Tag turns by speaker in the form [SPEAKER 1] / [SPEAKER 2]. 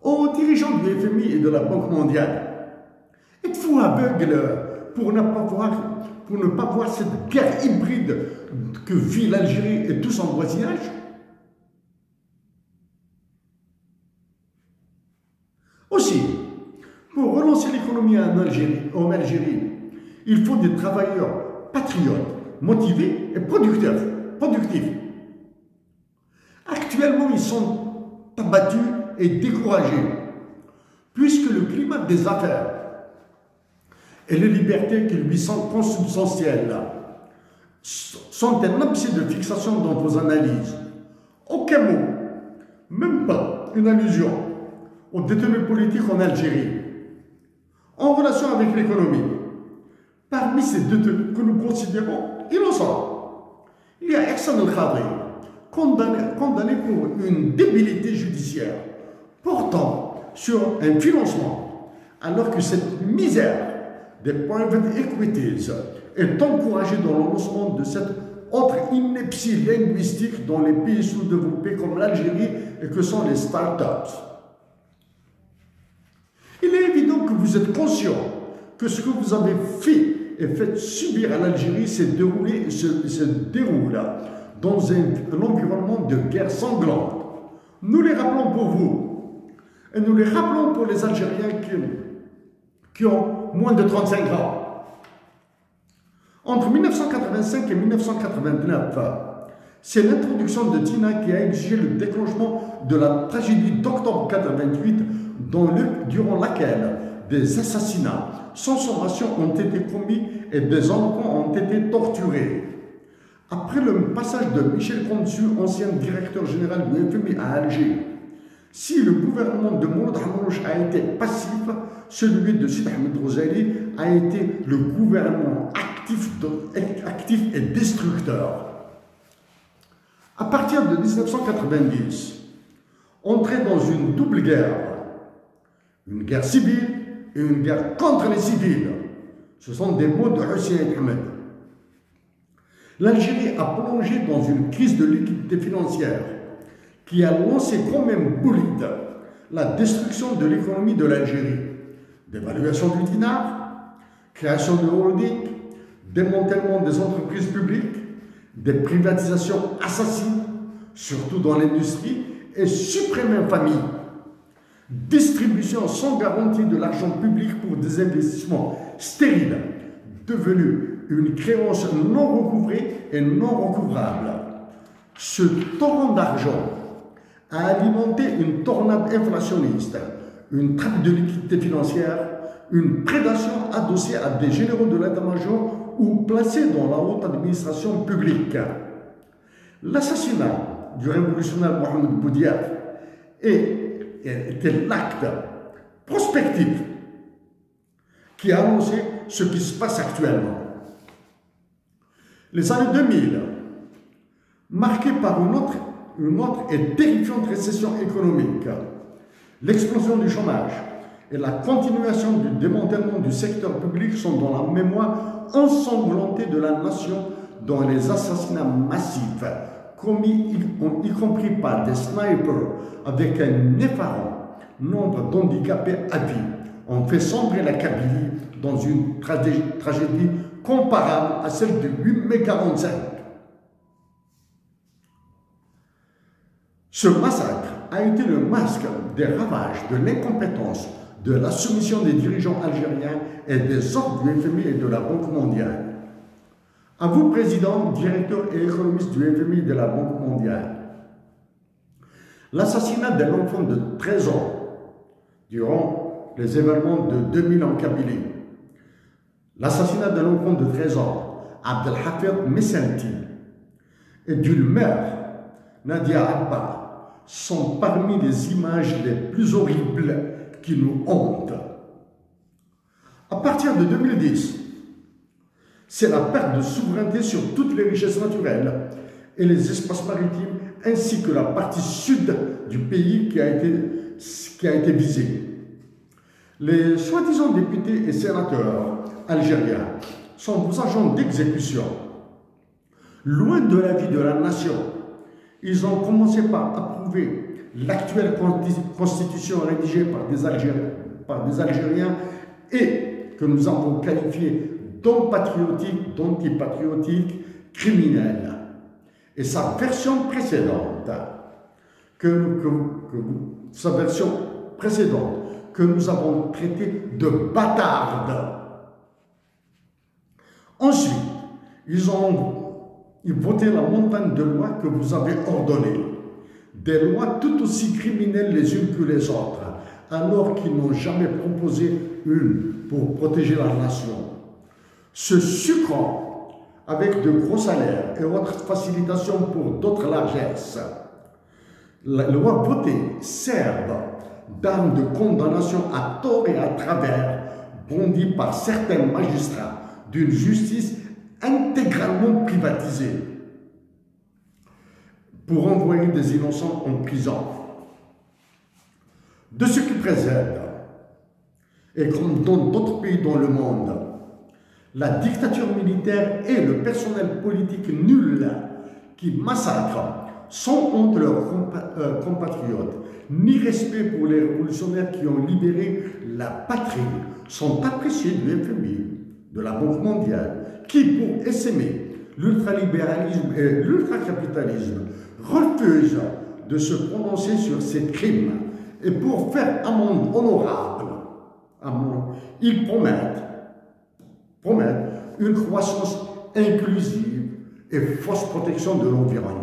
[SPEAKER 1] aux dirigeants du FMI et de la Banque mondiale. Êtes-vous aveugle pour ne pas voir cette guerre hybride que vit l'Algérie et tout son voisinage? Aussi, pour relancer l'économie en Algérie, il faut des travailleurs patriotes, motivés et productifs. Actuellement, ils sont abattus et découragés, puisque le climat des affaires et les libertés qui lui sont consubstantielles sont un abcès de fixation dans vos analyses. Aucun mot, même pas une allusion aux détenus politiques en Algérie, en relation avec l'économie. Parmi ces détenus que nous considérons innocents, il y a Ihsan El Khadri, condamné pour une débilité judiciaire portant sur un financement, alors que cette misère des private equities est encouragée dans le lancement de cette autre ineptie linguistique dans les pays sous-développés comme l'Algérie et que sont les startups. Il est évident que vous êtes conscient que ce que vous avez fait et fait subir à l'Algérie se déroule dans un environnement de guerre sanglante. Nous les rappelons pour vous, et nous les rappelons pour les Algériens qui ont moins de 35 ans. Entre 1985 et 1989, c'est l'introduction de Tina qui a exigé le déclenchement de la tragédie d'octobre 88, durant laquelle des assassinats sans sommation ont été commis et des enfants ont été torturés. Après le passage de Michel Consu, ancien directeur général du FMI à Alger, si le gouvernement de Mouloud Hamrouch a été passif, celui de Sidi Ahmed Rouzali a été le gouvernement actif et destructeur. À partir de 1990, entrer dans une double guerre, une guerre civile et une guerre contre les civils, ce sont des mots de Hussein Ahmed. L'Algérie a plongé dans une crise de liquidité financière qui a lancé comme un bolide la destruction de l'économie de l'Algérie. Dévaluation du dinar, création de holding, démantèlement des entreprises publiques, des privatisations assassines, surtout dans l'industrie, et suprême infamie. Distribution sans garantie de l'argent public pour des investissements stériles, devenus une créance non recouvrée et non recouvrable. Ce torrent d'argent a alimenté une tornade inflationniste, une trappe de liquidité financière, une prédation adossée à des généraux de l'état-major ou placés dans la haute administration publique. L'assassinat du révolutionnaire Mohamed Boudiaf était l'acte prospectif qui a annoncé ce qui se passe actuellement. Les années 2000, marquées par une autre et terrifiante récession économique, l'explosion du chômage et la continuation du démantèlement du secteur public sont dans la mémoire ensanglantée de la nation dans les assassinats massifs commis y compris par des snipers avec un effarant nombre d'handicapés à vie, ont fait sombrer la Kabylie dans une tragédie comparable à celle de 8 mai 45. Ce massacre a été le masque des ravages, de l'incompétence, de la soumission des dirigeants algériens et des ordres du FMI et de la Banque mondiale. À vous, Président, directeur et économiste du FMI et de la Banque mondiale, l'assassinat d'un enfant de 13 ans durant les événements de 2000 en Kabylie, l'assassinat d'un enfant de 13 ans, Abdelhafid Mesenti, et d'une mère, Nadia Abba, sont parmi les images les plus horribles qui nous hantent. À partir de 2010, c'est la perte de souveraineté sur toutes les richesses naturelles et les espaces maritimes, ainsi que la partie sud du pays qui a été visée. Les soi-disant députés et sénateurs algériens sont vos agents d'exécution. Loin de la vie de la nation, ils ont commencé par approuver l'actuelle constitution rédigée par des Algériens et que nous avons qualifiée d'antipatriotique, criminelle. Et sa version précédente, que nous avons traitée de bâtarde. Ensuite, ils voté la montagne de lois que vous avez ordonnées. Des lois tout aussi criminelles les unes que les autres, alors qu'ils n'ont jamais proposé une pour protéger la nation. Se sucrant avec de gros salaires et autres facilitations pour d'autres largesses, les lois votées servent d'armes de condamnation à tort et à travers, bondies par certains magistrats d'une justice intégralement privatisée pour envoyer des innocents en prison. De ce qui précède, et comme dans d'autres pays dans le monde, la dictature militaire et le personnel politique nul qui massacrent sans honte leurs compatriotes, ni respect pour les révolutionnaires qui ont libéré la patrie, sont appréciés du FMI, de la Banque mondiale, qui, pour essaimer l'ultralibéralisme et l'ultracapitalisme, refusent de se prononcer sur ces crimes. Et pour faire un monde honorable, ils promettent une croissance inclusive et fausse protection de l'environnement.